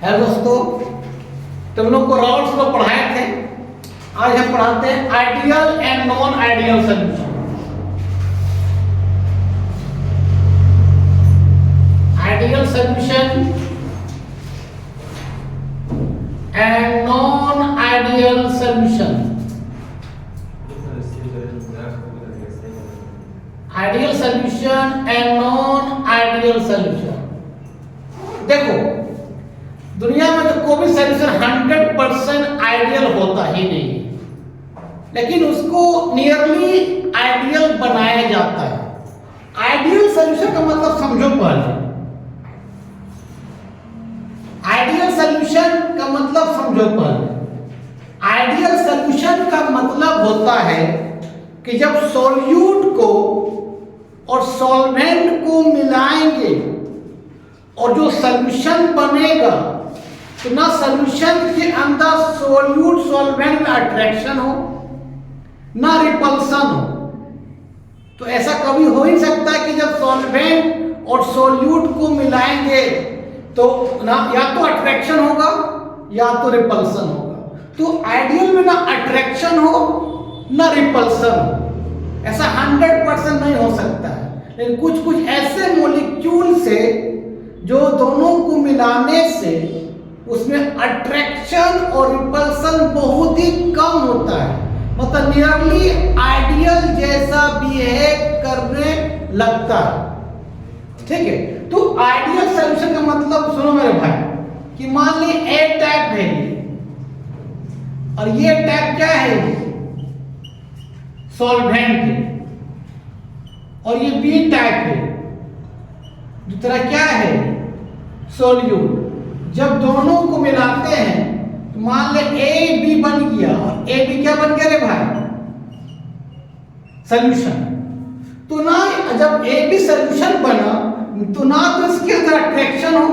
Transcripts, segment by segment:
है दोस्तों, तुम लोग को रॉल्स लॉ पढ़ाए थे। आज हम पढ़ाते हैं ideal and non ideal solution. Ideal solution and non ideal solution. Ideal solution and non ideal solution. देखो, दुनिया में तो कोई भी सॉल्यूशन 100% आइडियल होता ही नहीं है, लेकिन उसको नियरली आइडियल बनाया जाता है। आइडियल सॉल्यूशन का मतलब समझो पहले। आइडियल सॉल्यूशन का मतलब समझो पहले। आइडियल सॉल्यूशन का मतलब होता है कि जब सॉल्यूट को और सॉल्वेंट को मिलाएंगे और जो सॉल्यूशन बनेगा, तो ना सॉल्यूशन के अंदर सॉल्यूट सॉल्वेंट में अट्रैक्शन हो, ना रिपल्सन हो। तो ऐसा कभी हो ही सकता है कि जब सॉल्वेंट और सॉल्यूट को मिलाएंगे तो ना या तो अट्रैक्शन होगा या तो रिपल्सन होगा। तो आइडियल में ना अट्रैक्शन हो ना रिपल्सन हो। ऐसा 100% नहीं हो सकता है, लेकिन कुछ कुछ ऐसे मॉलिक्यूल से जो दोनों को मिलाने से उसमें अट्रैक्शन और रिपल्सन बहुत ही कम होता है, मतलब नियरली आइडियल जैसा बिहेव करने लगता है। ठीक है, तो आइडियल सॉल्यूशन का मतलब सुनो मेरे भाई, कि मान ली ए टाइप है और ये टाइप क्या है, सॉल्वेंट है, और ये बी टाइप है, दूसरा क्या है, सॉल्यूट। जब दोनों को मिलाते हैं तो मान ले ए बी बन गया, और ए बी क्या बन गया रे भाई, सॉल्यूशन। तो ना जब ए बी सॉल्यूशन बना तो ना तो इसके अंदर अट्रैक्शन हो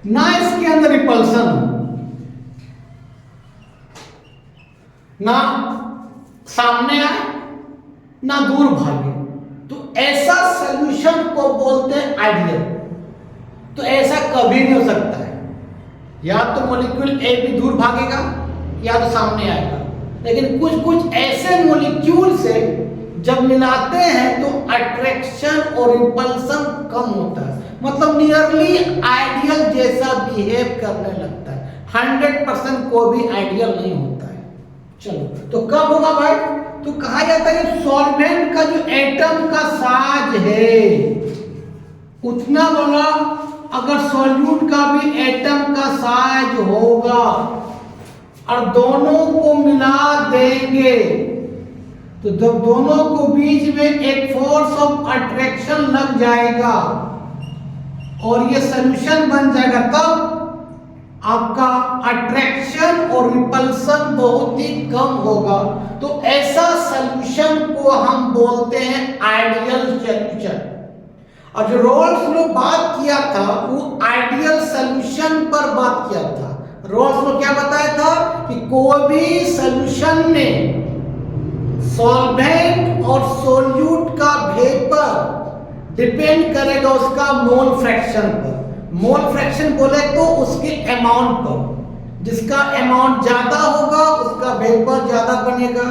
ना इसके अंदर रिपल्सन हो, ना सामने आए ना दूर भागे। तो ऐसा सॉल्यूशन को बोलते हैं आइडियल। तो ऐसा कभी नहीं हो सकता है, या तो मॉलिक्यूल ए बी दूर भागेगा या तो सामने आएगा। लेकिन कुछ कुछ ऐसे मॉलिक्यूल से जब मिलाते हैं तो अट्रैक्शन और रिपल्सन कम होता है, मतलब नियरली आइडियल जैसा बिहेव करने लगता है। 100% कोई भी आइडियल नहीं होता है। चलो, तो कब होगा भाई, तो कहा जाता है कि सॉल्वेंट का जो एटम का साइज है उतना बड़ा अगर सॉल्यूट का भी एटम का साइज होगा और दोनों को मिला देंगे तो जब दोनों को बीच में एक फोर्स ऑफ अट्रैक्शन लग जाएगा और ये सॉल्यूशन बन जाएगा, तब आपका अट्रैक्शन और रिपल्सन बहुत ही कम होगा। तो ऐसा सॉल्यूशन को हम बोलते हैं आइडियल सॉल्यूशन। और जो रॉल्स ने बात किया था वो आइडियल सॉल्यूशन पर बात किया था। रॉल्स ने क्या बताया था कि कोई भी सॉल्यूशन में सॉल्वेंट और सॉल्यूट का वेपर डिपेंड करेगा उसका मोल फ्रैक्शन पर। मोल फ्रैक्शन बोले तो उसके अमाउंट पर, जिसका अमाउंट ज्यादा होगा उसका वेपर ज्यादा बनेगा,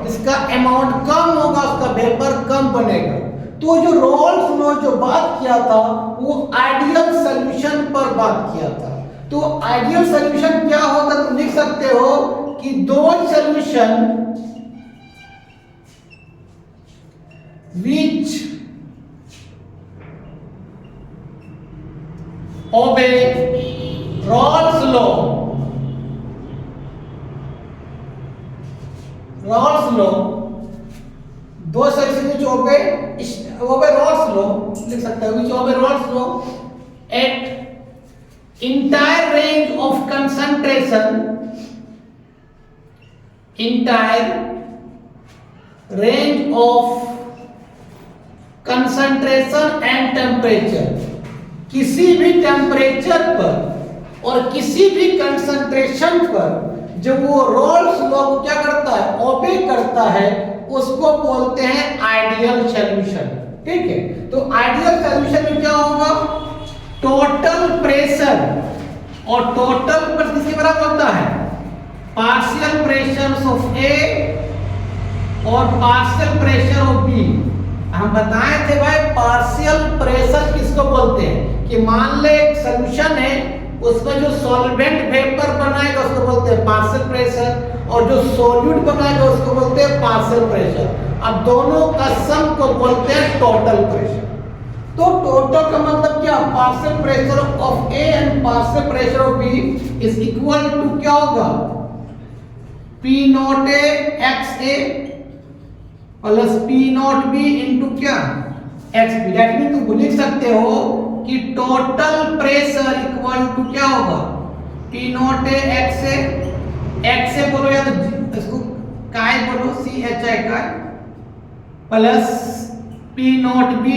जिसका अमाउंट कम होगा उसका वेपर कम बनेगा। तो जो रॉल्स ने जो बात किया था वो आइडियल सॉल्यूशन पर बात किया था। तो आइडियल सॉल्यूशन क्या होगा, तुम लिख सकते हो कि दो solution which obey Raoult's law, Raoult's law, दो solution which obey Raoult's law लिख सकते हो, which obey Raoult's law at entire range of concentration, entire range of concentration and temperature, किसी भी टेम्परेचर पर और किसी भी कंसंट्रेशन पर जब वो रॉल्स लॉ को क्या करता है, ओबे करता है, उसको बोलते हैं आइडियल सॉल्यूशन। ठीक है, तो आइडियल सॉल्यूशन में क्या टोटल प्रेशर, और टोटल प्रेशर किसके बराबर होता है? पार्शियल प्रेशर ऑफ ए और पार्शियल प्रेशर ऑफ बी। हम बताए थे भाई पार्शियल प्रेशर किसको बोलते हैं कि मान ले एक सॉल्यूशन है, उसमें जो सॉल्वेंट वेपर बनाएगा उसको बोलते हैं पार्शियल प्रेशर, और जो सॉल्यूट बनाएगा उसको बोलते हैं पार्शियल प्रेशर। अब दोनों का सम को बोलते हैं टोटल प्रेशर। तो टोटल का मतलब क्या? Partial pressure of A and partial pressure of B is equal to क्या होगा? P naught A X A plus P naught B into क्या? X B. दैट मीन तुम लिख सकते हो कि टोटल प्रेशर इक्वल टू क्या होगा? P नॉट ए एक्स ए बोलो या तो इसको काय बोलो, सी H I chi, plus P naught B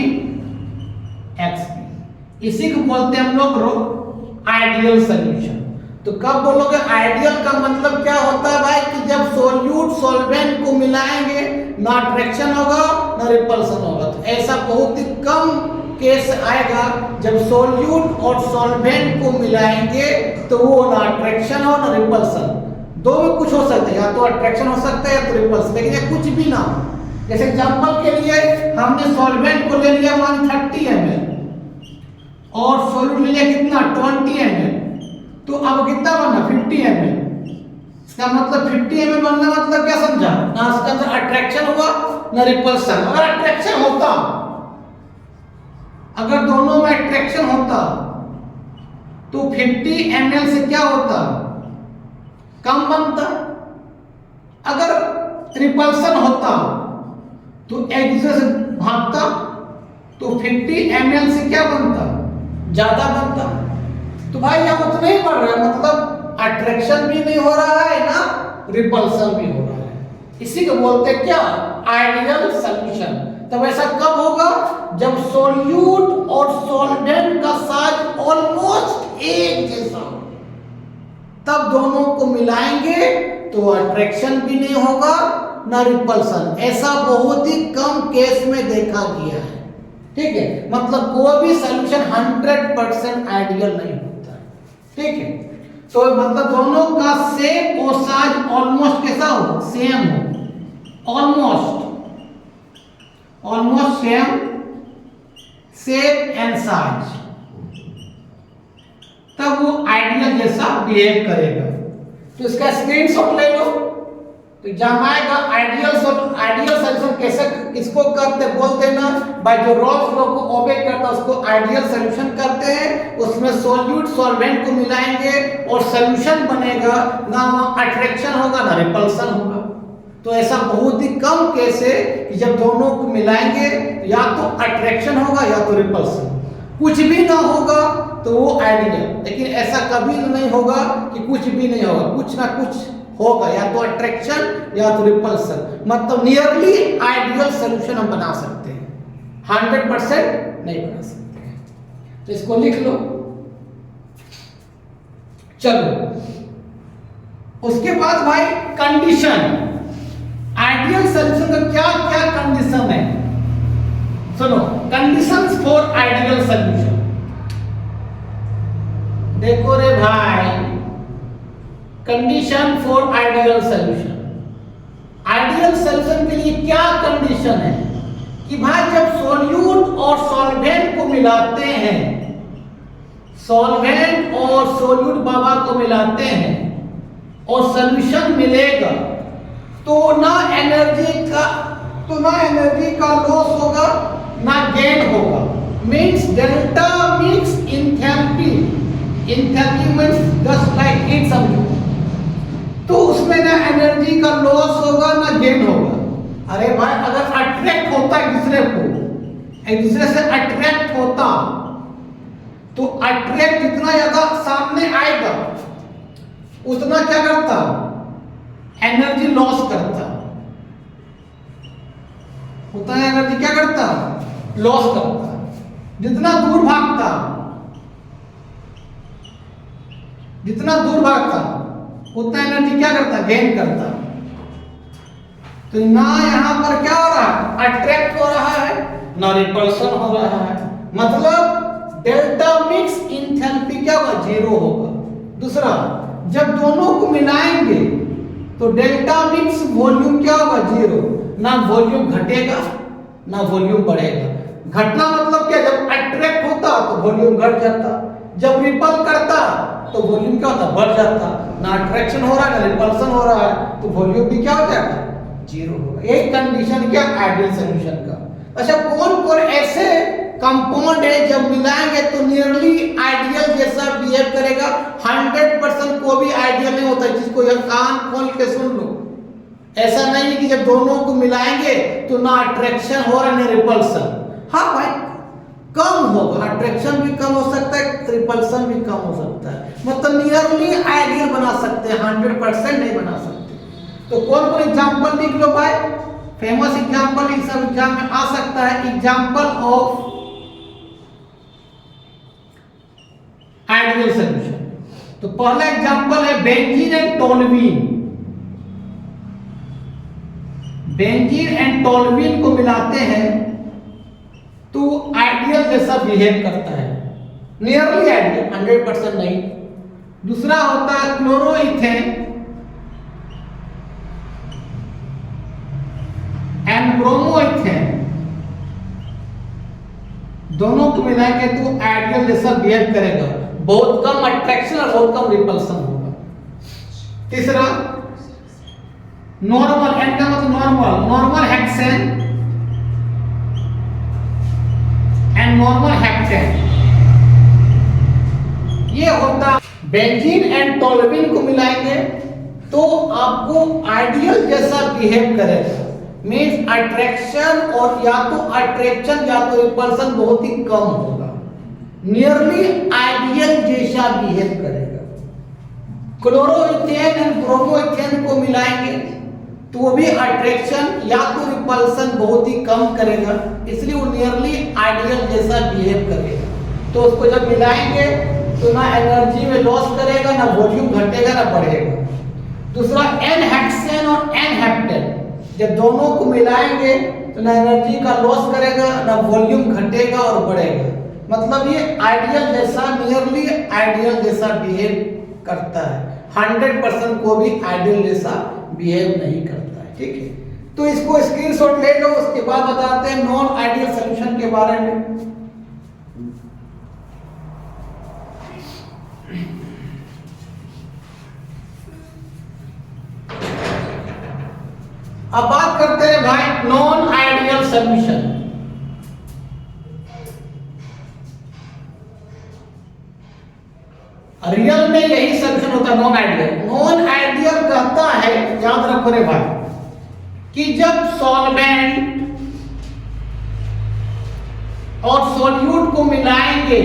X B. इसी को बोलते हैं हम लोग आइडियल सॉल्यूशन। तो कब बोलोगे आइडियल का मतलब क्या होता है भाई कि जब सोल्यूट सॉल्वेंट को मिलाएंगे ना अट्रैक्शन होगा ना रिपल्सन होगा। तो ऐसा बहुत ही कम केस आएगा जब सोल्यूट और सॉल्वेंट को मिलाएंगे तो वो ना अट्रैक्शन हो ना रिपल्सन। दो में कुछ हो सकता है, या तो अट्रैक्शन हो सकता है या तो रिपल्सन, लेकिन ये कुछ भी ना हो। जैसे एग्जांपल के लिए हमने सॉल्वेंट को ले लिया मान 30 ml और सोल्यूट ले लिया कितना 20 ml, तो अब कितना बनना 50 ml। इसका मतलब 50 ml बनना मतलब क्या समझा? ना इसके अंदर अट्रैक्शन होगा ना रिपल्सन। अगर अट्रैक्शन होता, अगर दोनों में अट्रैक्शन होता तो 50 ml से क्या होता? कम बनता। अगर रिपल्सन होता तो एक दूसरे से भागता, तो 50 ml से क्या बनता? ज्यादा बनता। तो भाई यहाँ उतना ही बढ़ रहा है, मतलब अट्रैक्शन भी नहीं हो रहा है ना रिपल्सन भी हो रहा है। इसी को बोलते हैं क्या? Ideal solution. तब ऐसा कब होगा? जब सोल्यूट और सॉल्वेंट का साइज ऑलमोस्ट एक जैसा हो, तब दोनों को मिलाएंगे तो अट्रैक्शन भी नहीं होगा ना रिपल्सन। ऐसा बहुत ही कम केस में देखा गया है। ठीक है, मतलब कोई भी सॉल्यूशन 100% आइडियल नहीं होता। ठीक है, तो मतलब दोनों का शेप और साइज ऑलमोस्ट कैसा हो? सेम हो, almost same shape and size, तब वो आइडियल जैसा बिहेव करेगा। तो इसका स्क्रीनशॉट ले लो। तो एग्जाम आएगा आइडियल सॉल्यूशन कैसे किसको करते बोलते ना भाई, जो रॉल्स लॉ को ओबे करता है उसको आइडियल सॉल्यूशन करते हैं। उसमें सोल्यूट सॉल्वेंट को मिलाएंगे और सॉल्यूशन बनेगा, ना अट्रैक्शन होगा ना रिपल्सन होगा। तो ऐसा बहुत ही कम केस है कि जब दोनों को मिलाएंगे या तो अट्रैक्शन होगा या तो रिपल्सन, कुछ भी ना होगा तो वो आइडियल। लेकिन ऐसा कभी नहीं होगा कि कुछ भी नहीं होगा, कुछ ना कुछ होगा, या तो अट्रैक्शन या तो रिपल्सन। मतलब नियरली आइडियल सॉल्यूशन हम बना सकते हैं, 100% नहीं बना सकते हैं। तो इसको लिख लो। चलो उसके बाद भाई कंडीशन, आइडियल सॉल्यूशन का क्या क्या कंडीशन है? सुनो, कंडीशंस फॉर आइडियल सॉल्यूशन। देखो रे भाई, condition for ideal solution. Ideal solution के लिए क्या कंडीशन है कि भाई जब सोल्यूट और सॉल्वेंट को मिलाते हैं, सॉल्वेंट और सोल्यूट बाबा को मिलाते हैं और सॉल्यूशन मिलेगा तो ना एनर्जी का लॉस होगा ना गेन होगा। Means delta mix enthalpy, enthalpy means just like heat समझो। तो उसमें ना एनर्जी का लॉस होगा ना गेन होगा। अरे भाई अगर अट्रैक्ट होता है एक दूसरे से अट्रैक्ट होता तो अट्रैक्ट जितना ज्यादा सामने आएगा उतना क्या करता? एनर्जी लॉस करता। उतना एनर्जी क्या करता? लॉस करता। जितना दूर भागता उतना एनर्जी क्या करता? गेन करता। तो ना यहां पर क्या हो रहा है? अट्रैक्ट हो रहा है ना रिपल्सन हो रहा है। मतलब डेल्टा मिक्स जीरो होगा। दूसरा, जब दोनों को मिलाएंगे तो डेल्टा मिक्स वॉल्यूम क्या होगा? जीरो। ना वॉल्यूम घटेगा ना वॉल्यूम बढ़ेगा। घटना मतलब क्या? जब अट्रैक्ट होता तो वॉल्यूम घट जाता, जब रिपल करता तो वॉल्यूम क्या होता? बढ़ जाता। ना अट्रैक्शन हो रहा है ना रिपल्सन हो रहा है, तो वॉल्यूम भी क्या हो जाएगा? जीरो होगा। एक कंडीशन क्या? आइडियल सॉल्यूशन का। अच्छा, कौन कौन ऐसे कंपाउंड है जब मिलाएंगे तो नियरली आइडियल जैसा बिहेव करेगा? 100% को भी आइडियल नहीं होता, जिसको यह कान खोल के सुन लो। ऐसा नहीं है कि जब दोनों को मिलाएंगे तो ना अट्रैक्शन हो रहा है ना रिपल्सन। हाँ भाई, कम होगा, अट्रैक्शन भी कम हो सकता है, रिपल्सन भी कम हो सकता है। मतलब नियरली आइडियल बना सकते हैं, 100% नहीं बना सकते। तो कौन कौन एग्जांपल लिख लो भाई? फेमस एग्जांपल इस सब एग्जाम में आ सकता है। Example of ideal solution. तो पहला एग्जांपल है benzene and toluene. Benzene and toluene को मिलाते हैं तो आइडियल जैसा बिहेव करता है, नियरली आइडियल, 100% नहीं। दूसरा होता है क्लोरोइथेन एंड ब्रोमोइथेन। दोनों को मिलाएंगे तो आइडियल जैसा बिहेव करेगा, बहुत कम अट्रैक्शन और बहुत कम रिपल्सन होगा। तीसरा नॉर्मल, एन का मतलब नॉर्मल हेक्सेन एंड नॉर्मल हेक्टेन। ये होता बेंजीन एंड टोल्यूइन को मिलाएंगे तो आपको आइडियल जैसा बिहेव करेगा। मीन्स अट्रैक्शन और या तो अट्रैक्शन या तो रिपल्सन बहुत ही कम होगा, नियरली आइडियल जैसा बिहेव करेगा। क्लोरोइथेन एंड ब्रोमोइथेन को मिलाएंगे तो वो भी अट्रैक्शन या तो रिपल्सन बहुत ही कम करेगा, इसलिए वो नियरली आइडियल जैसा बिहेव करेगा। तो उसको जब मिलाएंगे तो ना एनर्जी में लॉस करेगा, ना वॉल्यूम घटेगा ना बढ़ेगा। दूसरा एन हेक्सेन और एन हेप्टेन, जब दोनों को मिलाएंगे तो ना एनर्जी का लॉस करेगा ना वॉल्यूम घटेगा और बढ़ेगा। मतलब ये आइडियल जैसा, नियरली आइडियल जैसा बिहेव करता है, 100% को भी आइडियल जैसा बिहेव नहीं करता है। ठीक है, तो इसको स्क्रीनशॉट ले लो। उसके बाद बताते हैं नॉन आइडियल सॉल्यूशन के बारे में। अब बात करते हैं भाई नॉन आइडियल सॉल्यूशन। रियल में यही सॉल्यूशन होता है नॉन आइडियल। नॉन आइडियल कहता है, याद रखो रे भाई, कि जब सॉल्वेंट और सॉल्यूट को मिलाएंगे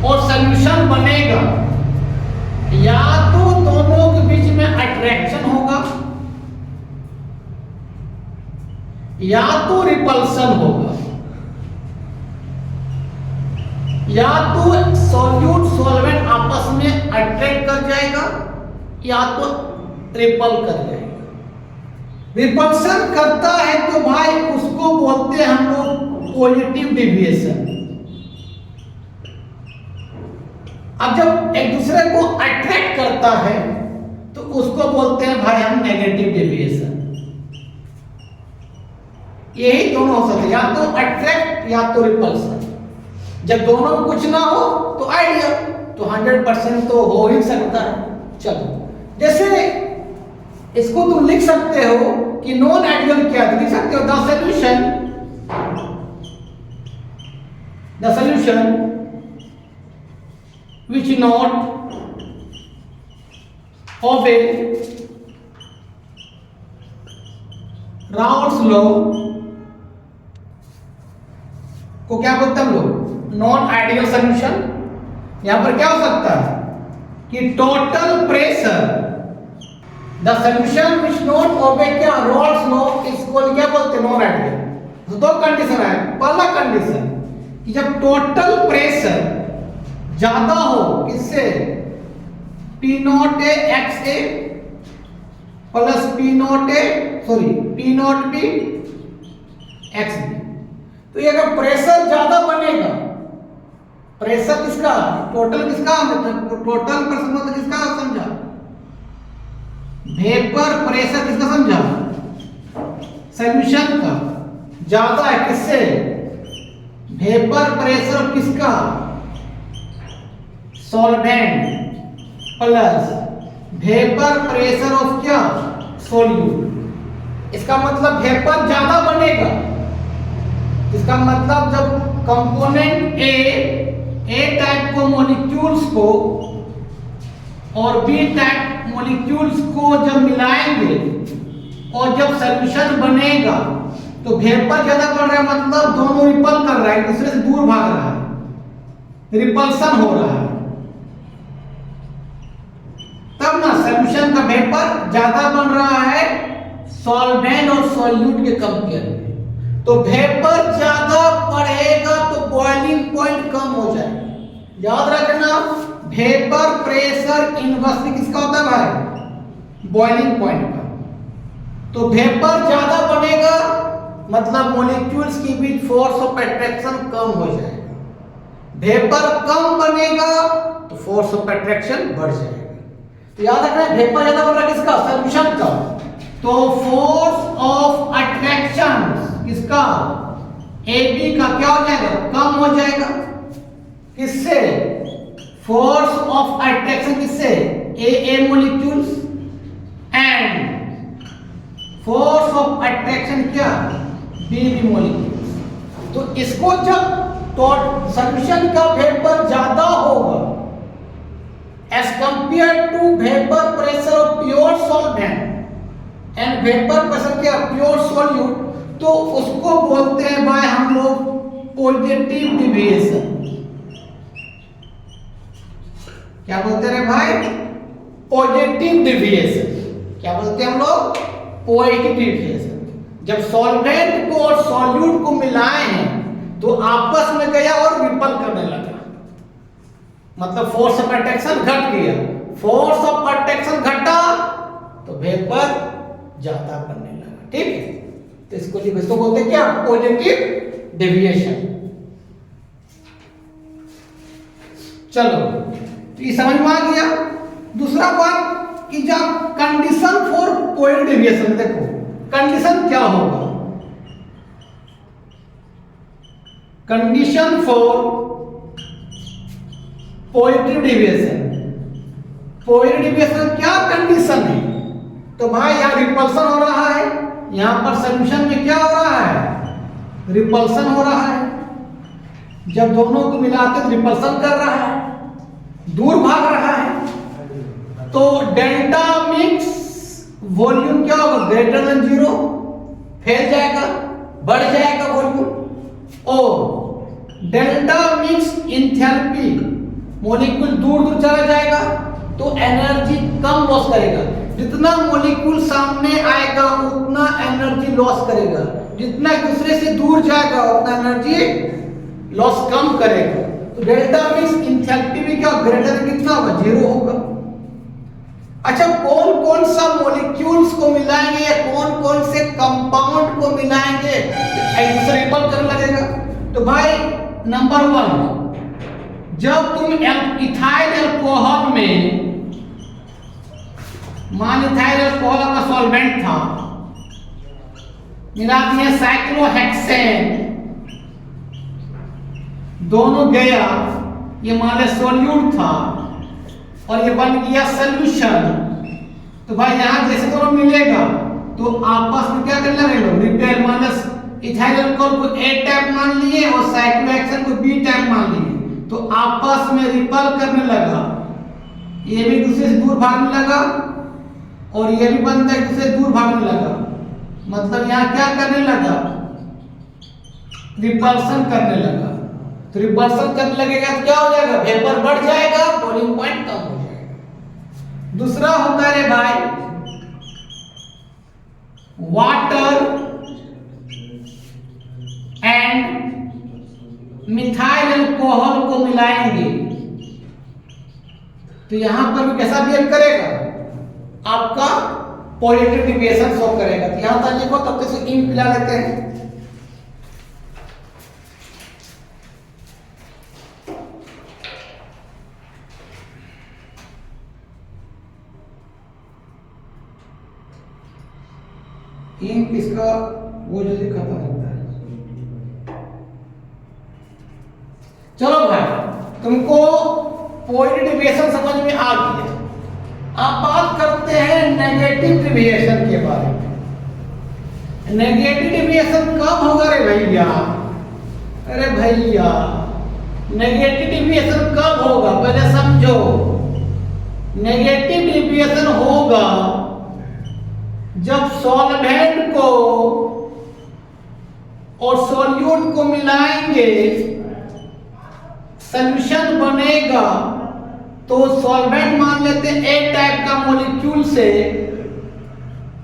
और सॉल्यूशन बनेगा, या तो दोनों के बीच में अट्रैक्शन होगा या तो रिपल्सन होगा, या तो सॉल्यूट सॉल्वेंट आपस में अट्रैक्ट कर जाएगा या तो रिपल कर जाएगा। रिपल्सन करता है तो भाई उसको बोलते हैं हम लोग पॉजिटिव डेविएशन। अब जब एक दूसरे को अट्रैक्ट करता है तो उसको बोलते हैं भाई हम नेगेटिव डेविएशन। यही दोनों हो सकते हैं, या तो अट्रैक्ट या तो रिपल्सन। जब दोनों में कुछ ना हो तो आइडियल, तो 100% तो हो ही सकता है। चलो, जैसे इसको तुम लिख सकते हो कि नॉन आइडियल क्या लिख सकते हो, the solution which not obey Raoult's law को क्या बोलते हैं हम लोग, नॉन आइडियल सॉल्यूशन। यहां पर क्या हो सकता है कि total pressure, the solution which not obey क्या, Raoult's law, इसको क्या बोलते हैं नॉन आइडियल। तो दो कंडीशन है। पहला कंडीशन कि जब टोटल प्रेशर ज्यादा हो, किससे, P naught A X A plus P naught A P naught B X B. तो ये अगर प्रेशर ज्यादा बनेगा प्रेशर किसका, टोटल किसका, टोटल प्रेशर मतलब किसका समझा, वेपर प्रेशर किसका समझा, सॉल्यूशन का ज्यादा है किससे, वेपर प्रेशर किसका, solvent plus vapour pressure of क्या, सॉल्यूट। इसका मतलब वेपर ज्यादा बनेगा, इसका मतलब जब कंपोनेंट ए टाइप को मॉलिक्यूल्स को और बी टाइप मॉलिक्यूल्स को जब मिलाएंगे और जब सॉल्यूशन बनेगा तो वेपर ज्यादा बढ़ रहा है, मतलब दोनों रिपल कर रहा है, एक दूसरे से दूर भाग रहा है, रिपल्सन हो रहा है, तब ना सॉल्यूशन का वेपर ज्यादा बन रहा है सॉल्वेंट और सॉल्यूट के कंपेयर में। तो वेपर ज्यादा बढ़ेगा तो बॉइलिंग पॉइंट कम हो जाएगा। याद रखना वेपर प्रेशर इनवर्सली किसका होता है भाई, बॉइलिंग पॉइंट का। तो वेपर ज्यादा बनेगा मतलब मॉलिक्यूल्स के बीच फोर्स ऑफ अट्रैक्शन कम हो जाएगा, वेपर कम बनेगा तो फोर्स ऑफ अट्रैक्शन बढ़ जाएगा। तो याद रखना वेपर ज्यादा बन रहा है किसका, सॉल्यूशन का, तो फोर्स ऑफ अट्रैक्शन किसका, AB का क्या हो जाएगा, कम हो जाएगा, किससे, फोर्स ऑफ अट्रैक्शन किससे, AA molecules and force of attraction क्या, BB मॉलिक्यूल्स। तो इसको जब तो सॉल्यूशन का वेपर ज्यादा होगा as compare to vapour pressure of pure solvent and vapour pressure क्या, प्योर सॉल्यूट, तो उसको बोलते हैं भाई हम लोग पॉजिटिव डिविएशन। क्या बोलते हैं भाई, पॉजिटिव डिविएशन। क्या बोलते हैं हम लोग, पॉजिटिव डिविएशन। जब सॉल्वेंट को और सॉल्यूट को मिलाए हैं तो आपस में गया और रिपल करने लगा, मतलब फोर्स ऑफ अट्रैक्शन घट गया, फोर्स ऑफ अट्रैक्शन घटा तो वेपर ज्यादा बनने लगा, ठीक है। तो इसको बोलते हैं क्या, पॉजिटिव डेविएशन। चलो तो ये समझ में आ गया। दूसरा बात कि जब कंडीशन फॉर पॉजिटिव डेविएशन, देखो कंडीशन क्या होगा, condition for positive deviation, positive deviation क्या कंडीशन है, तो भाई यहां रिपल्सन हो रहा है, यहां पर सॉल्यूशन में क्या हो रहा है, रिपल्सन हो रहा है। जब दोनों को मिलाते तो रिपल्सन कर रहा है, दूर भाग रहा है, तो डेल्टा मिक्स वॉल्यूम क्या होगा, ग्रेटर देन 0, फैल जाएगा, बढ़ जाएगा वॉल्यूम। और डेल्टा मिक्स एंथैल्पी, मॉलिक्यूल दूर दूर चला जाएगा तो एनर्जी कम लॉस करेगा, जितना मॉलिक्यूल सामने आएगा उतना एनर्जी लॉस करेगा, जितना एक दूसरे से दूर जाएगा उतना एनर्जी लॉस कम करेगा। तो डेल्टा मिक्स एंथैल्पी भी क्या, ग्रेटर देन कितना होगा, 0 होगा। अच्छा, कौन कौन सा मॉलिक्यूल्स को मिलाएंगे या कौन कौन से कंपाउंड को मिलाएंगे एक दूसरे रिपल करने लगेगा, तो भाई नंबर 1, जब तुम इथाइल अल्कोहल में, मान इथाइल अल्कोहल का सॉल्वेंट था, मिला दिए साइक्लोहेक्सेन, दोनों गया, ये मान ले सोल्यूट था और ये बन गया सॉल्यूशन, तो भाई यहां जैसे दोनों मिलेगा तो आपस में क्या करने लगे लोग, रिपेल, माइनस इथाइल अल्कोहल को A टाइप मान लिए और साइक्लोहेक्सेन को B टाइप मान लिए, तो आपस में रिपल करने लगा, ये भी दूसरे से दूर भागने लगा और ये भी बनता है दूसरे से दूर भागने लगा, मतलब यहां क्या करने लगा, रिपल्सन करने लगा। तो रिपल्सन करने लगेगा तो क्या हो जाएगा, वेपर बढ़ जाएगा, बॉइलिंग पॉइंट कम हो जाएगा। दूसरा होता है रे भाई वाटर एंड मिथाइल अल्कोहल को मिलाएंगे तो यहां पर भी कैसा बिहेव करेगा, आपका पॉजिटिव डेविएशन शो करेगा। तो यहां तक लिखो, तब तक इन पिला लेते हैं। इंक इसका वो जल्दी खत्म होता है। चलो भाई, तुमको पॉइंट डेविएशन समझ में आ गई है। अब बात करते हैं नेगेटिव डेविएशन के बारे में। नेगेटिव डेविएशन कब होगा रे भैया? अरे भैया, नेगेटिव डेविएशन कब होगा पहले समझो। नेगेटिव डेविएशन होगा जब सॉल्वेंट को और सॉल्यूट को मिलाएंगे, सॉल्यूशन बनेगा, तो सॉल्वेंट मान लेते हैं ए टाइप का मॉलिक्यूल से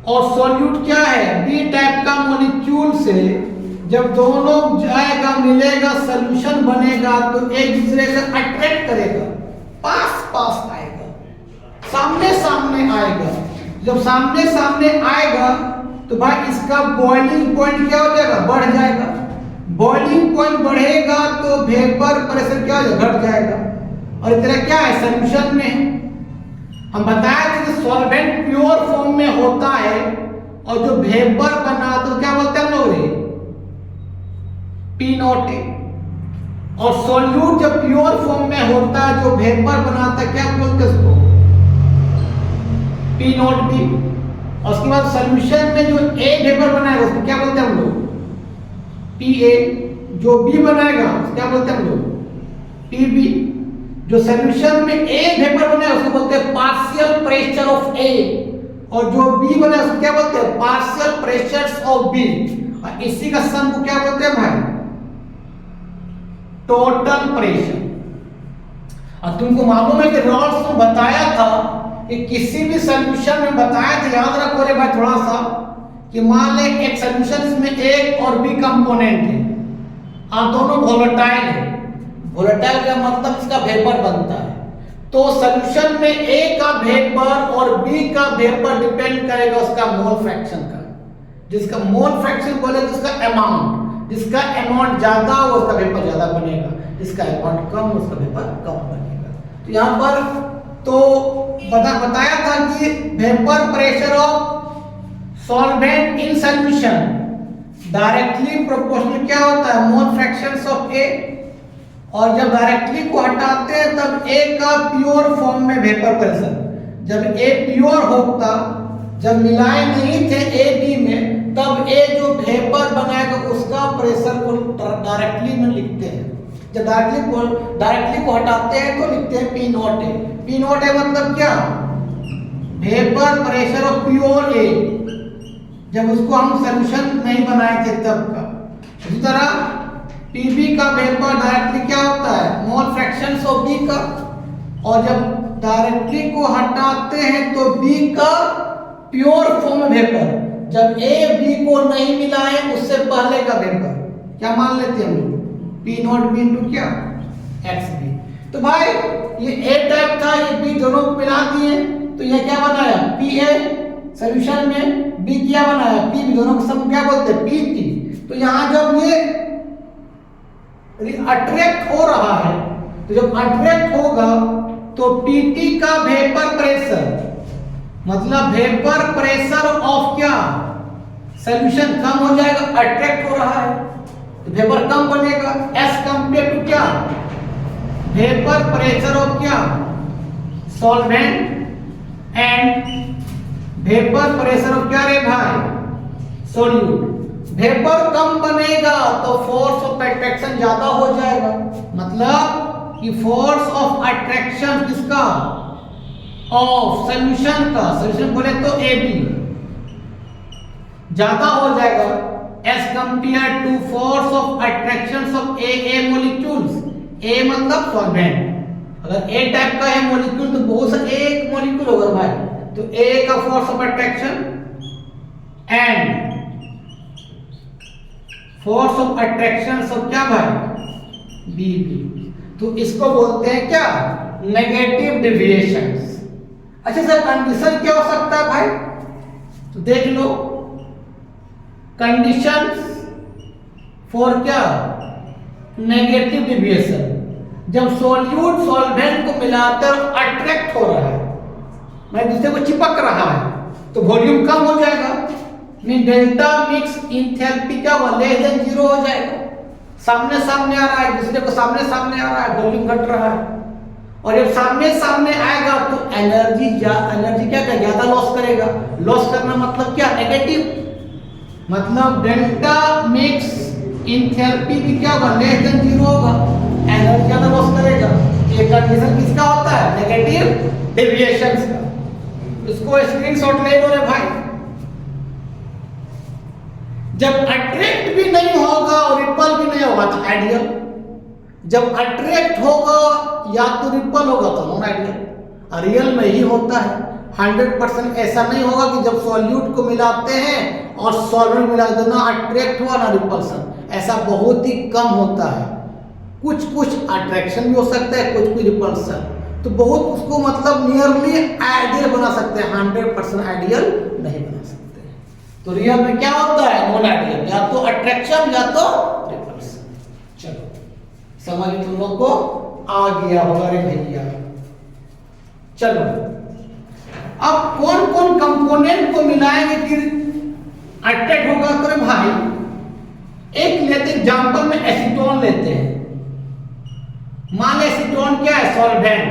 और सॉल्यूट क्या है बी टाइप का मॉलिक्यूल से। जब दोनों जाएगा मिलेगा सॉल्यूशन बनेगा तो एक दूसरे से अट्रैक्ट करेगा, पास पास आएगा, सामने सामने आएगा। जब सामने सामने आएगा तो भाई इसका बॉइलिंग पॉइंट क्या हो जाएगा? बढ़ जाएगा। बॉइलिंग पॉइंट बढ़ेगा तो वेपर प्रेशर क्या हो जाएगा? घट जाएगा। और इतना क्या है सॉल्यूशन में हम बताया थे कि सॉल्वेंट प्योर फॉर्म में होता है और जो वेपर बना तो क्या बोलते हैं हम लोग P0 है। और सॉल्यूट जब प्योर फॉर्म में होता है जो वेपर बनाता है क्या बोलते हैं उसको? P0B। और उसके बाद सॉल्यूशन में जो A वेपर बनाएगा उसको क्या बोलते हैं हम लोग? PA। जो B बनाएगा उसको क्या बोलते हैं हम लोग? PB। जो सॉल्यूशन में A वेपर बनाएगा उसको बोलते हैं पार्शियल प्रेशर ऑफ A। और जो B बनाएगा उसको क्या बोलते हैं? Partial pressures of B। और इसी का सम को क्या बोलते हैं भाई? Total pressure. और तुमको मालूम है कि रॉल्स में बताया था कि किसी भी सॉल्यूशन में बताया था, याद रखो रे भाई थोड़ा सा, कि मान ले एक सॉल्यूशन में A और B कंपोनेंट है और दोनों वोलेटाइल है। वोलेटाइल का मतलब इसका वेपर बनता है। तो सॉल्यूशन में A का वेपर और B का वेपर डिपेंड करेगा उसका मोल फ्रैक्शन का। जिसका मोल फ्रैक्शन बोले तो उसका अमाउंट, जिसका अमाउंट ज्यादा हो उसका वेपर ज्यादा बनेगा, जिसका अमाउंट कम उसका वेपर कम बनेगा। तो यहाँ पर तो बताया था कि vapour pressure of solvent in solution directly proportional क्या होता है? मोल फ्रैक्शंस ऑफ A। और जब डायरेक्टली को हटाते हैं तब A का प्योर फॉर्म में वेपर प्रेशर, जब A प्योर होता, जब मिलाए नहीं थे A B में, तब A जो वेपर बनाएगा उसका प्रेशर को डायरेक्टली में लिखते हैं। जब डायरेक्टली को हटाते हैं तो लिखते हैं P0A। P0A मतलब क्या? Vapour pressure of pure A, जब उसको हम सॉल्यूशन नहीं बनाए थे तब का। इसी तरह PB का वेपर डायरेक्टली क्या होता है? मोल फ्रैक्शंस ऑफ B का। और जब डायरेक्टली को हटाते हैं तो B का प्योर फॉर्म वेपर, जब A B को नहीं मिलाए उससे पहले का वेपर क्या मान लेते हैं हम लोग? P0B इंटू क्या? XB। तो भाई ये A टाइप था, ये B दोनों को मिला दिए तो ये क्या बनाया? PA सॉल्यूशन में, B क्या बनाया? PB। दोनों का सम क्या बोलते हैं? PT। तो यहाँ जब ये अट्रैक्ट हो रहा है तो जब अट्रैक्ट होगा तो PT का वेपर प्रेशर मतलब वेपर प्रेशर ऑफ क्या? सॉल्यूशन कम हो जाएगा, अट्रैक्ट हो रहा है तो वेपर कम बनेगा एज कंपेयर टू क्या? वेपर प्रेशर ऑफ क्या? Solvent and vapour pressure of क्या रे भाई? सॉल्यूट। वेपर कम बनेगा तो फोर्स ऑफ अट्रैक्शन ज्यादा हो जाएगा, मतलब कि फोर्स ऑफ अट्रैक्शन किसका? ऑफ सॉल्यूशन का। सॉल्यूशन बोले तो AB ज्यादा हो जाएगा as compare to force of attraction of A molecules. A मतलब सॉल्वेंट। अगर A टाइप का है मॉलिक्यूल तो बहुत सा एक मॉलिक्यूल होगा भाई, तो A का force of attraction and force of attraction of क्या भाई? BB। तो इसको बोलते हैं क्या? Negative deviations. अच्छा सर कंडीशन क्या हो सकता है भाई? तो देख लो कंडीशंस फॉर क्या? Negative deviation. जब सॉल्यूट सॉल्वेंट को मिलाकर अट्रैक्ट हो रहा है, मैं दूसरे को चिपक रहा है, तो वॉल्यूम कम हो जाएगा, मीन डेल्टा मिक्स इंथैल्पी क्या हुआ, लेस देन 0 हो जाएगा। सामने सामने आ रहा है, दूसरे को सामने सामने आ रहा है, वॉल्यूम घट रहा है। और जब सामने सामने आएगा तो एनर्जी क्या क्या ज्यादा लॉस करेगा। लॉस करना मतलब क्या, नेगेटिव। मतलब डेल्टा मिक्स इंथैल्पी भी क्या होगा, लेस देन 0 होगा, एनर्जी ज्यादा लॉस करेगा। ये कंडीशन किसका होता है, नेगेटिव डेविएशंस का। इसको स्क्रीनशॉट ले लो रे भाई। जब अट्रैक्ट भी नहीं होगा और रिपल भी नहीं होगा तो आइडियल। जब अट्रैक्ट होगा या तो रिपल होगा तो नॉन आइडियल। रियल में ही होता है। 100% ऐसा नहीं होगा कि जब सॉल्यूट को मिलाते हैं और सॉल्वेंट मिला दो ना अट्रैक्ट हुआ ना रिपल्सन, ऐसा बहुत ही कम होता है। कुछ कुछ अट्रैक्शन भी हो सकता है, कुछ कुछ रिपल्सन, तो बहुत उसको मतलब नियरली आइडियल बना सकते हैं, 100% आइडियल नहीं बना सकते। तो रियल में क्या होता है, नॉन आइडियल, या तो अट्रैक्शन या तो रिपल्सन। चलो समझ तुम लोग को आ गया होगा रे भैया। चलो अब कौन कौन कंपोनेंट को मिलाएंगे कि अट्रैक्ट होगा, तो भाई एक लेते एग्जांपल में एसीटोन लेते हैं। मान ले एसीटोन क्या है, सॉल्वेंट,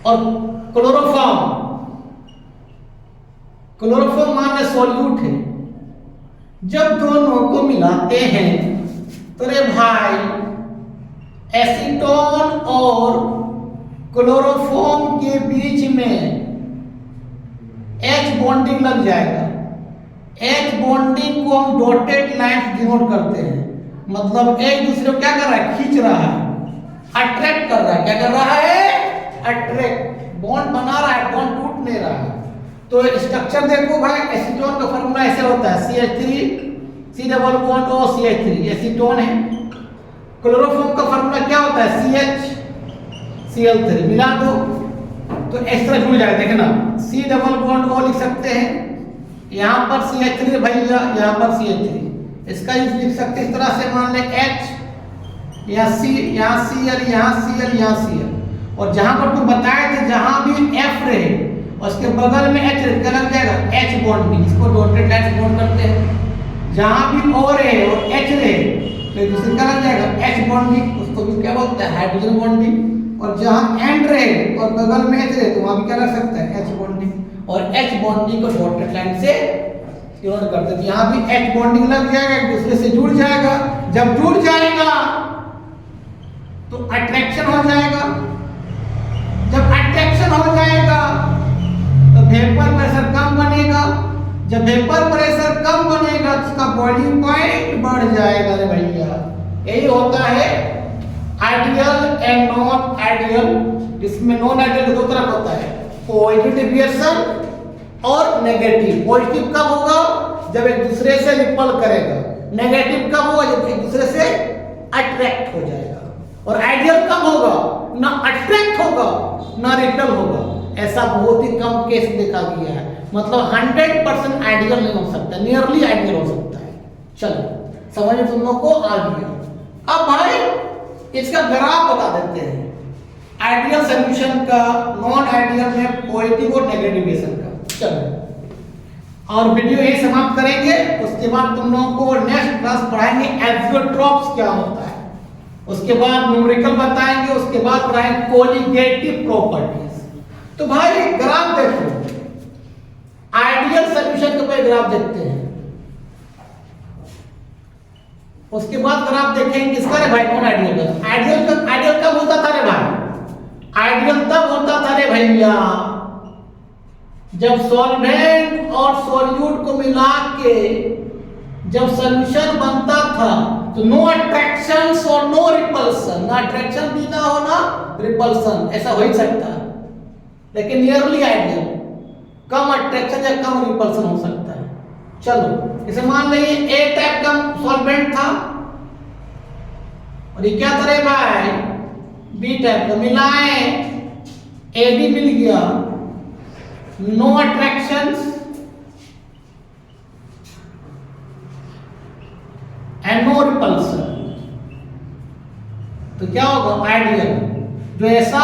और क्लोरोफॉर्म मान ले सॉल्यूट है। जब दोनों को मिलाते हैं तो रे भाई एसीटोन और क्लोरोफॉर्म के बीच में H बॉन्डिंग लग जाएगा। H बॉन्डिंग को हम डॉटेड लाइंस डिनोट करते हैं। मतलब एक दूसरे को क्या कर रहा है, खींच रहा है, अट्रैक्ट कर रहा है। क्या कर रहा है, अट्रैक्ट, बॉन्ड बना रहा है, बॉन्ड टूट नहीं रहा है। तो स्ट्रक्चर देखो भाई, एसीटोन का फार्मूला ऐसे होता है, CH3 C double bond O CH3 acetone है। क्लोरोफॉर्म का फार्मूला क्या होता है, CH Cl3, मिला दो तो इस तरह जुड़ जाएगा। देखना C डबल बॉन्ड O लिख सकते हैं, यहाँ पर CH3 भैया, यहाँ पर CH3, इसका यूज लिख सकते हैं इस तरह से। मान ले H, यहाँ C, यहाँ Cl, यहाँ Cl, यहाँ Cl, और जहां पर तुम बताए थे जहां भी F रहे और उसके बगल में H रहे, क्या लग जाएगा, H बॉन्डिंग। इसको डॉटेड लाइन नोट करते हैं। जहां भी O रहे और H रहे तो एक दूसरे का लग जाएगा H बॉन्डिंग, उसको भी क्या बोलते हैं, हाइड्रोजन बॉन्डिंग। और जहां एंड रहे और बगल में H रहे तो वहां भी क्या लग सकता है, H बॉन्डिंग। और H बॉन्डिंग को डॉटेड लाइन से डिनोट करते हैं। यहाँ भी H बॉन्डिंग लग जाएगा, एक दूसरे से जुड़ जाएगा। जब जुड़ जाएगा तो अट्रैक्शन हो जाएगा। जब अट्रैक्शन हो जाएगा तो वेपर प्रेशर कम बनेगा। जब वेपर प्रेशर कम बनेगा तो उसका बॉइलिंग पॉइंट बढ़ जाएगा रे भैया। यही होता है आइडियल एंड नॉन आइडियल। इसमें नॉन आइडियल दो तरह होता है, पॉजिटिव डेविएशन और नेगेटिव। पॉजिटिव कब होगा, जब एक दूसरे से रिपल करेगा। नेगेटिव कब होगा, जब एक दूसरे से अट्रैक्ट हो जाएगा। और आइडियल कब होगा, ना अट्रैक्ट होगा ना रिपल होगा। ऐसा बहुत ही कम केस देखा गया है। मतलब 100% आइडियल नहीं हो सकता, नियरली आइडियल हो सकता है। चलो समझ तुम लोग को आ गया। अब भाई इसका ग्राफ बता देते हैं, आइडियल सॉल्यूशन का, नॉन आइडियल में पॉजिटिव और नेगेटिवेशन का। चलो और वीडियो यही समाप्त करेंगे। उसके बाद तुम लोगों को नेक्स्ट क्लास पढ़ाएंगे एज़ोट्रोप्स क्या होता है, उसके बाद न्यूमेरिकल बताएंगे, उसके बाद पढ़ाएंगे कोलिगेटिव प्रॉपर्टीज। तो भाई ग्राफ देखो, आइडियल सॉल्यूशन के ऊपर ग्राफ देखते हैं, उसके बाद ग्राफ देखेंगे किसका रे भाई, नॉन आइडियल का। आइडियल कब होता था रे भाई, आइडियल तब होता था रे भैया जब सॉल्वेंट और सॉल्यूट को मिला के जब सॉल्यूशन बनता था तो नो अट्रैक्शन और नो रिपल्सन, ना अट्रैक्शन भी ना हो ना रिपल्सन, ऐसा हो ही सकता है। लेकिन नियरली आइडियल, कम अट्रैक्शन या कम रिपल्सन हो सकता है। चलो इसे मान लीजिए ए टाइप का सॉल्वेंट था और ये क्या था रे भाई, बी टाइप का। मिलाए ए बी मिल गया, no attractions and no repulsion, तो क्या होगा, आइडियल। जो ऐसा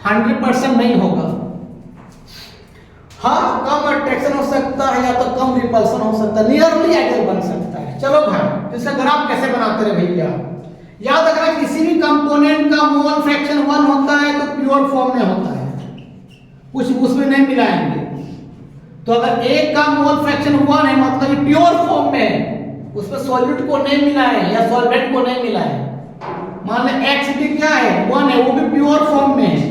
100% नहीं होगा। हाँ कम अट्रैक्शन हो सकता है या तो कम रिपल्सन हो सकता है, नियरली आइडियल बन सकता है। चलो भाई इसका ग्राफ कैसे बनाते रहे भैया, याद रखना किसी भी कंपोनेंट का मोल फ्रैक्शन 1 होता है तो प्योर फॉर्म में होता है, कुछ उसमें नहीं मिलाएंगे। तो अगर एक का मोल फ्रैक्शन 1 है मतलब प्योर फॉर्म में है, उसमें सॉल्यूट को नहीं मिलाए या सॉल्वेंट को नहीं मिलाए। मान ले x भी क्या है 1 है, वो भी प्योर फॉर्म में है,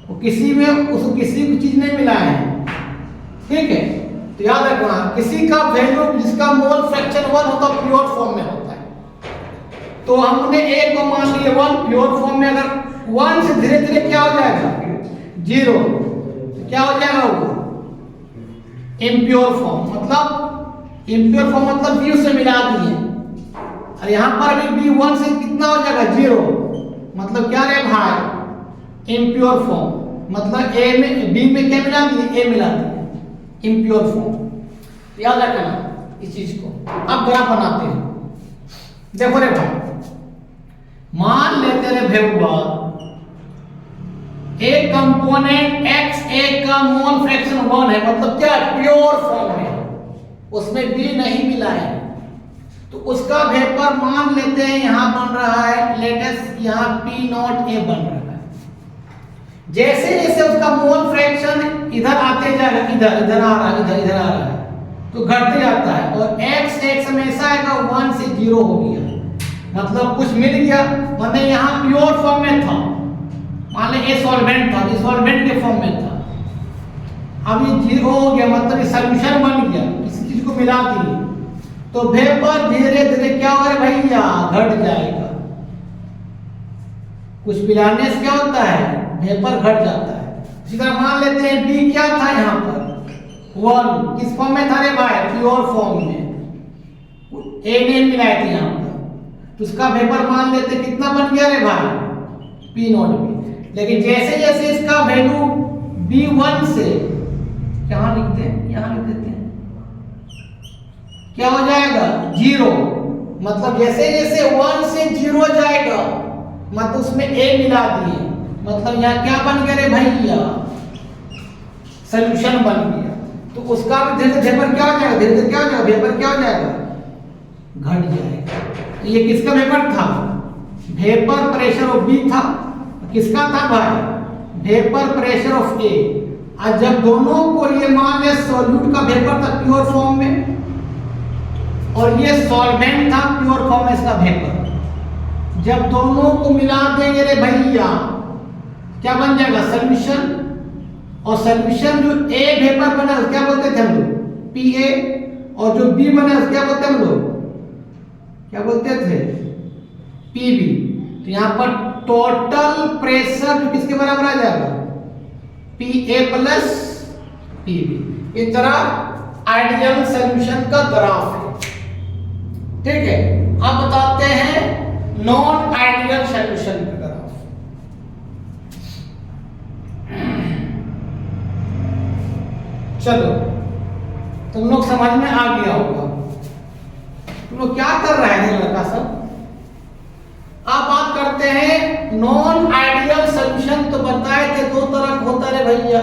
वो किसी में उसको किसी भी चीज नहीं मिलाए है, ठीक है। तो याद रखना किसी का वैल्यू जिसका मोल फ्रैक्शन 1 होता है प्योर फॉर्म में होता है। तो हमने a को मान लिया 1 प्योर फॉर्म में, अगर 1 से धीरे धीरे क्या हो जाएगा 0, तो क्या हो जाएगा वो इम्प्योर फॉर्म, मतलब इम्प्योर फॉर्म मतलब b से मिला दिए, और यहां पर भी b 1 से कितना हो जाएगा 0, मतलब क्या रे भाई इम्प्योर फॉर्म, मतलब a में b में क्या मिला दिए a मिला दिए, इम्प्योर फॉर्म। याद रखना इस चीज को। अब ग्राफ बनाते हैं, देखो रे भाई मान लेते रे भेहुआ एक कंपोनेंट x एक का मोल फ्रैक्शन 1 है, मतलब क्या प्योर फॉर्म में, उसमें b नहीं मिला है, तो उसका वेपर मान लेते हैं यहां बन रहा है, लेटेस्ट यहां p नॉट a बन रहा है। जैसे जैसे उसका मोल फ्रैक्शन इधर आते जाएगा, इधर इधर आ रहा है, इधर आ रहा है, तो घटते जाता है, और x हमेशा आएगा 1 से 0 हो गया, मतलब कुछ मिल गया, मतलब यहां प्योर फॉर्म में था, मान ले ये सॉल्वेंट था, ये सॉल्वेंट के फॉर्म में था, अब ये 0 हो गया, मतलब ये सॉल्यूशन बन गया, किसी चीज को मिला दिए, तो वेपर धीरे धीरे क्या हो रहा है भैया घट जाएगा। कुछ मिलाने से क्या होता है वेपर घट जाता है। इसी तरह मान लेते हैं b क्या था यहाँ पर 1, किस फॉर्म में था रे भाई प्योर फॉर्म में, a नहीं मिलाए थे यहाँ पर, तो उसका वेपर मान लेते कितना बन गया रे भाई p नॉट b। लेकिन जैसे जैसे इसका वैल्यू b1 से यहाँ लिखते हैं, यहाँ लिख देते हैं, क्या हो जाएगा 0, मतलब जैसे जैसे 1 से 0 जाएगा मतलब उसमें a मिला दिए, मतलब यहाँ क्या बन गया रे भैया सॉल्यूशन बन गया, तो उसका भी धीरे धीरे वेपर क्या हो जाएगा, धीरे धीरे क्या हो जाएगा वेपर क्या हो जाएगा घट जाएगा। तो ये किसका वेपर था, वेपर प्रेशर ऑफ b था, किसका था भाई वेपर प्रेशर ऑफ a। आज जब दोनों को ये मान ले सॉल्यूट का वेपर था प्योर फॉर्म में और ये सॉल्वेंट था प्योर फॉर्म में इसका वेपर, जब दोनों को मिला देंगे रे भैया क्या बन जाएगा सॉल्यूशन, और सॉल्यूशन जो a वेपर बना उसको क्या बोलते थे हम लोग Pa, और जो b बना उसको क्या बोलते हम लोग क्या बोलते थे Pb। तो यहाँ पर टोटल प्रेशर जो किसके बराबर आ जाएगा Pa प्लस Pb। इस तरह आइडियल सॉल्यूशन का ग्राफ है, ठीक है। अब बताते हैं नॉन आइडियल सॉल्यूशन का ग्राफ। चलो तुम लोग समझ में आ गया होगा, तुम लोग क्या कर रहे हैं लड़का सब। अब बात करते हैं नॉन आइडियल सॉल्यूशन, तो बताए थे दो तरह होता है भैया,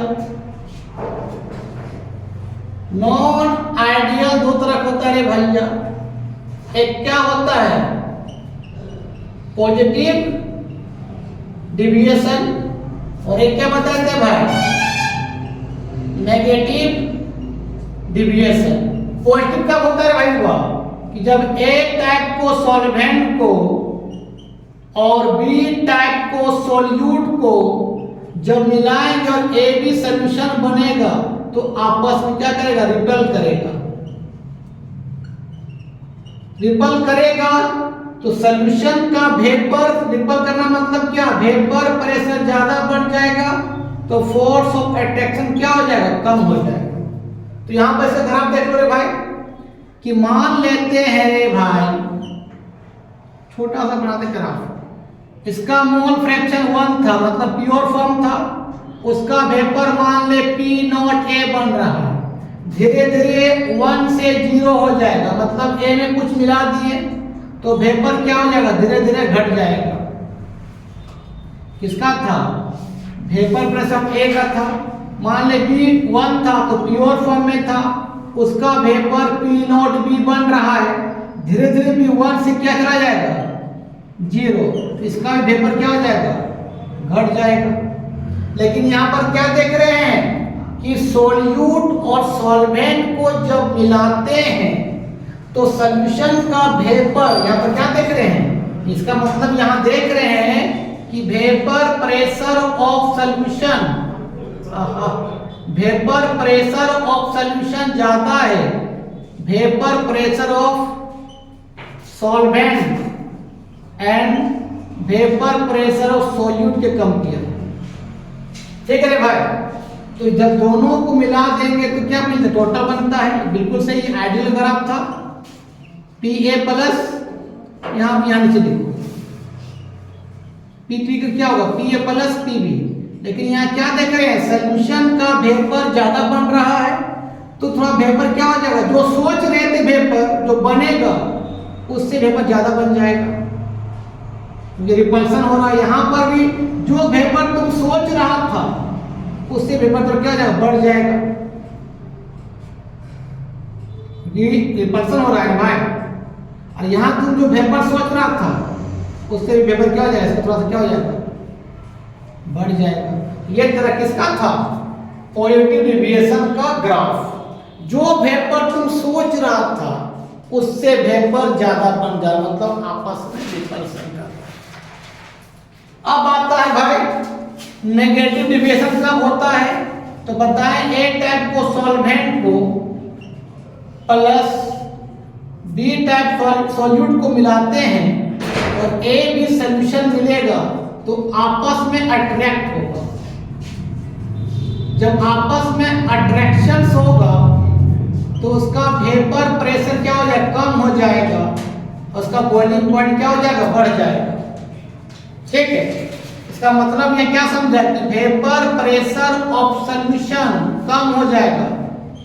नॉन आइडियल दो तरह होता है भैया, एक क्या होता है पॉजिटिव डिविएशन, और एक क्या बताए थे भाई नेगेटिव डिविएशन। पॉजिटिव कब होता है भाई हुआ कि जब ए टाइप को सॉल्वेंट को और बी टाइप को सॉल्यूट को जब मिलाएंगे और ए बी सॉल्यूशन बनेगा तो आपस में क्या करेगा रिपल करेगा, रिपल करेगा तो सॉल्यूशन का वेपर, रिपल करना मतलब क्या वेपर प्रेशर ज्यादा बढ़ जाएगा तो फोर्स ऑफ अट्रैक्शन क्या हो जाएगा कम हो जाएगा। तो यहां पर ऐसे ग्राफ देख लो रे भाई कि मान लेते हैं रे भाई छोटा सा बनाते ग्राफ, इसका मोल फ्रैक्शन 1 था मतलब प्योर फॉर्म था, उसका वेपर मान ले P नॉट A बन रहा है, धीरे धीरे 1 से 0 हो जाएगा, मतलब A में कुछ मिला दिए तो वेपर क्या हो जाएगा धीरे धीरे घट जाएगा। किसका था वेपर प्रेशर A का था, मान ले B1 था तो प्योर फॉर्म में था, उसका वेपर P नॉट B बन रहा है, धीरे धीरे B1 से क्या चला जाएगा 0, तो इसका वेपर क्या हो जाएगा घट जाएगा। लेकिन यहाँ पर क्या देख रहे हैं कि सोल्यूट और सॉल्वेंट को जब मिलाते हैं तो सॉल्यूशन का वेपर, यहाँ पर क्या देख रहे हैं, इसका मतलब यहाँ देख रहे हैं कि vapour pressure of solution, vapour pressure of solution ज्यादा है vapour pressure of solvent and vapour pressure of solute के कंपेयर। ठीक है भाई, तो जब दोनों को मिला देंगे तो क्या मिलता है, टोटल बनता है, बिल्कुल सही आइडियल ग्राफ था। Pa प्लस यहाँ नीचे लिखो P3 का क्या होगा Pa प्लस Pb, लेकिन यहाँ क्या देख रहे हैं सॉल्यूशन का वेपर ज्यादा बन रहा है तो थोड़ा वेपर क्या हो जाएगा, जो सोच रहे थे वेपर जो बनेगा उससे वेपर ज्यादा बन जाएगा, ये रिपल्सन हो रहा है। यहाँ पर भी जो वेपर तुम सोच रहा था उससे वेपर तो क्या हो जाएगा बढ़ जाएगा, ये रिपल्सन हो रहा है भाई। और यहाँ तुम जो वेपर सोच रहा था उससे भी वेपर क्या हो जाएगा, इसका थोड़ा सा क्या हो जाएगा बढ़ जाएगा। ये तरह किसका था पॉजिटिव डेविएशन का ग्राफ, जो वेपर तुम सोच रहा था उससे वेपर ज्यादा बन जाए, मतलब आपस में रिपल्सन का। अब आता है भाई नेगेटिव डेविएशन कब होता है, तो बताएं ए टाइप को सॉल्वेंट को प्लस बी टाइप सॉल्यूट को मिलाते हैं और ए बी सॉल्यूशन मिलेगा तो आपस में अट्रैक्ट होगा। जब आपस में अट्रैक्शन होगा तो उसका वेपर प्रेशर क्या हो जाएगा कम हो जाएगा, उसका बॉइलिंग पॉइंट क्या हो जाएगा बढ़ जाएगा। ठीक है, इसका मतलब ये क्या समझा कि वेपर प्रेशर ऑफ सॉल्यूशन कम हो जाएगा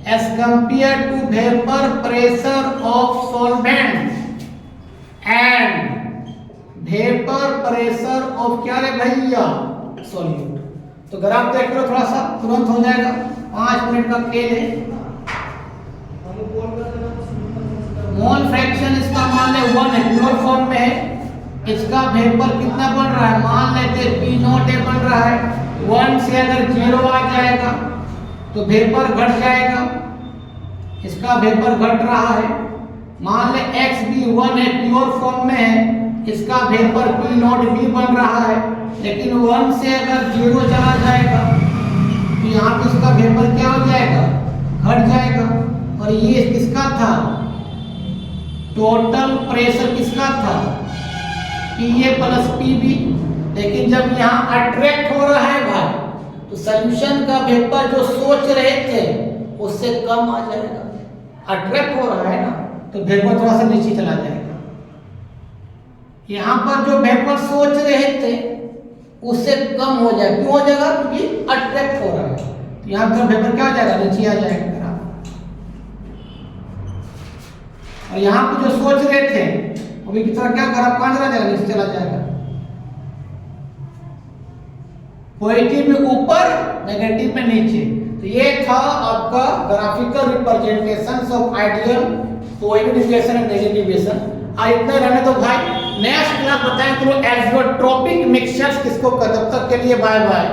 as compare to vapour pressure of solvent and vapour pressure of क्या रे भैया सॉल्यूट। तो ग्राफ देख लो थोड़ा सा तुरंत हो जाएगा, 5 मिनट का खेल है। मोल फ्रैक्शन इसका मान ले 1 है, प्योर फॉर्म में है, इसका वेपर कितना बन रहा है, मान लेते P नॉट ए बन रहा है, 1 से अगर 0 आ जाएगा तो वेपर घट जाएगा, इसका वेपर घट रहा है। मान ले XB1 है, प्योर फॉर्म में है, इसका वेपर P नॉट B बन रहा है, लेकिन 1 से अगर 0 चला जाएगा तो यहाँ पे इसका वेपर क्या हो जाएगा घट जाएगा। और ये किसका था टोटल प्रेशर किसका था Pa प्लस Pb, लेकिन जब यहाँ अट्रैक्ट हो रहा है भाई तो सॉल्यूशन का वेपर जो सोच रहे थे उससे कम आ जाएगा, अट्रैक्ट हो रहा है ना तो वेपर थोड़ा सा नीचे चला जाएगा। यहाँ पर जो वेपर सोच रहे थे उससे कम हो जाएगा, क्यों हो जाएगा क्योंकि अट्रैक्ट हो रहा है, तो यहाँ पर वेपर क्या हो जाएगा नीचे आ जाएगा। और यहाँ पे जो सोच रहे थे अभी की तरह क्या ग्राफ कहाँ चला जाएगा नीचे चला जाएगा, पॉजिटिव में ऊपर नेगेटिव में नीचे। तो ये था आपका graphical representation of ideal positive deviation and negative deviation. आज इतना रहने दो भाई, नेक्स्ट क्लास बताएं तो एज़ोट्रोपिक मिक्सचर्स किसको, तब तक के लिए बाय बाय।